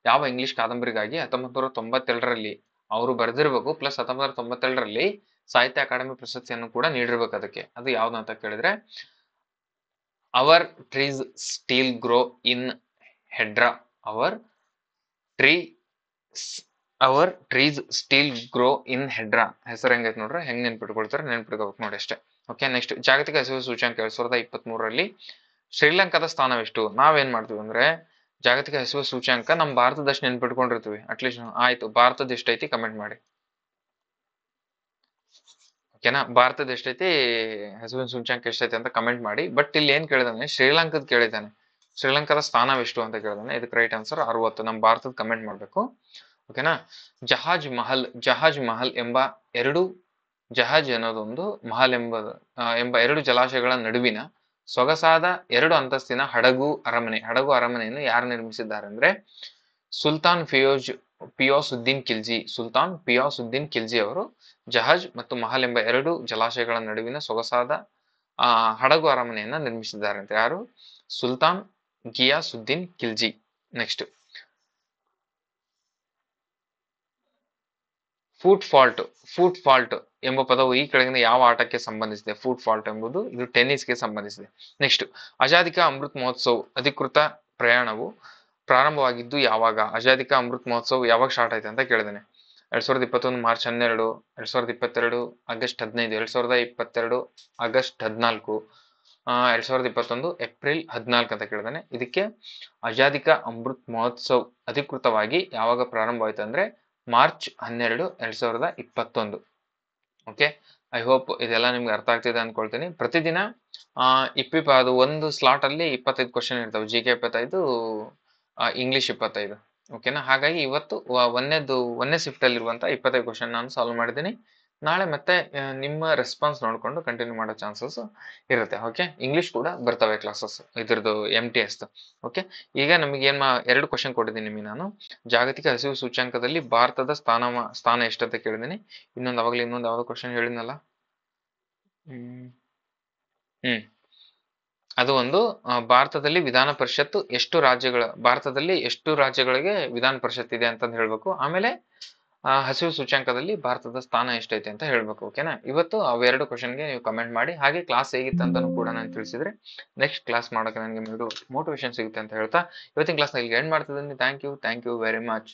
ಯಾವ ಇಂಗ್ಲಿಷ್ ಕಾದಂಬರಿಗಾಗಿ 1992ರಲ್ಲಿ ಅವರು ಬರೆದಿರ್ಬೇಕು, ಪ್ಲಸ್ 1992ರಲ್ಲಿ ಸಾಹಿತ್ಯ ಅಕಾಡೆಮಿ ಪ್ರಶಸ್ತಿಯನ್ನು ಕೂಡ ನೀಡಿರ್ಬೇಕು ಅದಕ್ಕೆ. ಅದು ಯಾವ್ದು ಅಂತ ಕೇಳಿದ್ರೆ our trees still grow in Dehra. Our trees still grow in Dehra ಹೆಸರು ಹೆಂಗೈತೆ ನೋಡ್ರೆ, ಹೆಂಗ್ ನೆನ್ಪಿಟ್ಕೊಳ್ತಾರೆ, ನೆನ್ಪಿಟ್ಕೋಬೇಕು ನೋಡಿ ಅಷ್ಟೇ. ಓಕೆ, ನೆಕ್ಸ್ಟ್, ಜಾಗತಿಕ ಹಸಿವು ಸೂಚ್ಯಂಕ 2023ರಲ್ಲಿ ಶ್ರೀಲಂಕಾದ ಸ್ಥಾನವೆಷ್ಟು? ನಾವೇನ್ ಮಾಡ್ತೀವಿ ಅಂದ್ರೆ ಜಾಗತಿಕ ಹಸಿವು ಸೂಚ್ಯಂಕ ನಮ್ಮ ಭಾರತದಷ್ಟು ನೆನ್ಪಿಟ್ಕೊಂಡಿರ್ತೀವಿ. ಅಟ್ಲೀಸ್ಟ್ ಆಯ್ತು, ಭಾರತದ ಎಷ್ಟೈತಿ ಕಮೆಂಟ್ ಮಾಡಿ. ಓಕೆನಾ? ಭಾರತದ ಎಷ್ಟೈತಿ ಹಸಿವಿನ ಸೂಚ್ಯಂಕ ಎಷ್ಟೈತಿ ಅಂತ ಕಮೆಂಟ್ ಮಾಡಿ. ಬಟ್ ಇಲ್ಲಿ ಏನ್ ಕೇಳಿದಾನೆ, ಶ್ರೀಲಂಕಾದ ಕೇಳಿದ್ದಾನೆ. ಶ್ರೀಲಂಕಾದ ಸ್ಥಾನವೆಷ್ಟು ಅಂತ ಕೇಳಿದಾನೆ. ಇದಕ್ಕೆ ರೈಟ್ ಆನ್ಸರ್ 60. ನಮ್ಮ ಭಾರತದ ಕಮೆಂಟ್ ಮಾಡ್ಬೇಕು. ಓಕೆನಾ? ಜಹಾಜ್ ಮಹಲ್ ಎಂಬ ಜಹಾಜ್ ಅನ್ನೋದೊಂದು ಮಹಲ್ ಎಂಬ 2 ಜಲಾಶಯಗಳ ನಡುವಿನ ಸೊಗಸಾದ 2 ಅಂತಸ್ತಿನ ಹಡಗು ಅರಮನೆಯನ್ನು ಯಾರು ನಿರ್ಮಿಸಿದ್ದಾರೆ ಅಂದ್ರೆ ಸುಲ್ತಾನ್ ಪಿಯಾಸುದ್ದೀನ್ ಖಿಲ್ಜಿ ಅವರು ಜಹಾಜ್ ಮತ್ತು ಮಹಲ್ ಎಂಬ 2 ಜಲಾಶಯಗಳ ನಡುವಿನ ಸೊಗಸಾದ ಹಡಗು ಅರಮನೆಯನ್ನ ನಿರ್ಮಿಸಿದ್ದಾರೆ ಅಂತ. ಯಾರು? Sultan Ghiyasuddin Khilji. Next, foot fault ಎಂಬ ಪದವು ಈ ಕೆಳಗಿನ ಯಾವ ಆಟಕ್ಕೆ ಸಂಬಂಧಿಸಿದೆ? ಫುಟ್ ಫಾಲ್ಟ್ ಎಂಬುದು ಇದು ಟೆನ್ನಿಸ್ಗೆ ಸಂಬಂಧಿಸಿದೆ. ನೆಕ್ಸ್ಟ್, ಆಜಾದಿ ಕಾ ಅಮೃತ್ ಮಹೋತ್ಸವ್ ಅಧಿಕೃತ ಪ್ರಯಾಣವು ಪ್ರಾರಂಭವಾಗಿದ್ದು ಯಾವಾಗ? ಆಜಾದಿ ಕಾ ಅಮೃತ್ ಮಹೋತ್ಸವ್ ಯಾವಾಗ ಸ್ಟಾರ್ಟ್ ಆಯ್ತು ಅಂತ ಕೇಳಿದ್ದೇನೆ. 2021 ಮಾರ್ಚ್ 12, 2022 ಆಗಸ್ಟ್ 15, 2022 ಆಗಸ್ಟ್ 14, 2021 ಏಪ್ರಿಲ್ 14 ಅಂತ ಕೇಳಿದಾನೆ. ಇದಕ್ಕೆ ಆಜಾದಿ ಕಾ ಅಮೃತ್ ಮಹೋತ್ಸವ್ ಅಧಿಕೃತವಾಗಿ ಯಾವಾಗ ಪ್ರಾರಂಭವಾಯ್ತು ಅಂದ್ರೆ ಮಾರ್ಚ್ 12, 2021. ಓಕೆ, ಐ ಹೋಪ್ ಇದೆಲ್ಲ ನಿಮ್ಗೆ ಅರ್ಥ ಆಗ್ತಿದೆ ಅನ್ಕೊಳ್ತೀನಿ. ಪ್ರತಿದಿನ ಅದು ಒಂದು ಸ್ಲಾಟ್ ಅಲ್ಲಿ 25 ಕ್ವಶನ್ ಇರ್ತವೆ. GK 25, English 25. ಓಕೆನಾ? ಹಾಗಾಗಿ ಇವತ್ತು ಒಂದೇ ಶಿಫ್ಟ್ ಅಲ್ಲಿ ಇರುವಂತ 25 ಕ್ವಶನ್ ನಾನು ಸಾಲ್ವ್ ಮಾಡಿದ್ದೀನಿ. ನಾಳೆ ಮತ್ತೆ ನಿಮ್ಮ ರೆಸ್ಪಾನ್ಸ್ ನೋಡ್ಕೊಂಡು ಕಂಟಿನ್ಯೂ ಮಾಡೋ ಚಾನ್ಸಸ್ ಇರುತ್ತೆ. ಓಕೆ, ಇಂಗ್ಲಿಷ್ ಕೂಡ ಬರ್ತವೆ ಕ್ಲಾಸಸ್ ಇದ್ರದ್ದು MTS. ಓಕೆ, ಈಗ ನಮಗೆ 2 ಕ್ವಶನ್ ಕೊಟ್ಟಿದ್ದೀನಿ ನಿಮಗೆ ನಾನು. ಜಾಗತಿಕ ಹಸಿವು ಸೂಚ್ಯಂಕದಲ್ಲಿ ಭಾರತದ ಸ್ಥಾನ ಎಷ್ಟಂತ ಕೇಳಿದ್ದೀನಿ. ಇನ್ನೊಂದು ಯಾವ್ದೋ ಕ್ವಶನ್ ಹೇಳಿದ್ನಲ್ಲ, ಅದು ಒಂದು ಭಾರತದಲ್ಲಿ ಎಷ್ಟು ರಾಜ್ಯಗಳಿಗೆ ವಿಧಾನ ಪರಿಷತ್ ಇದೆ ಅಂತಂದು ಹೇಳ್ಬೇಕು. ಆಮೇಲೆ ಹಸಿವು ಸೂಚ್ಯಂಕದಲ್ಲಿ ಭಾರತದ ಸ್ಥಾನ ಎಷ್ಟೈತೆ ಅಂತ ಹೇಳ್ಬೇಕು. ಓಕೆನಾ? ಇವತ್ತು ಅವೆರಡು ಕ್ವಶನ್ಗೆ ನೀವು ಕಮೆಂಟ್ ಮಾಡಿ. ಹಾಗೆ ಕ್ಲಾಸ್ ಹೇಗಿತ್ತು ಅಂತಾನು ಕೂಡ ನಾನು ತಿಳಿಸಿದ್ರೆ ನೆಕ್ಸ್ಟ್ ಕ್ಲಾಸ್ ಮಾಡೋಕೆ ನನಗೆ ಮೋಟಿವೇಶನ್ ಸಿಗುತ್ತೆ ಅಂತ ಹೇಳ್ತಾ ಇವತ್ತಿನ ಕ್ಲಾಸ್ನ ಇಲ್ಲಿ ಎಂಡ್ ಮಾಡ್ತಿದ್ದೀನಿ. Thank you very much.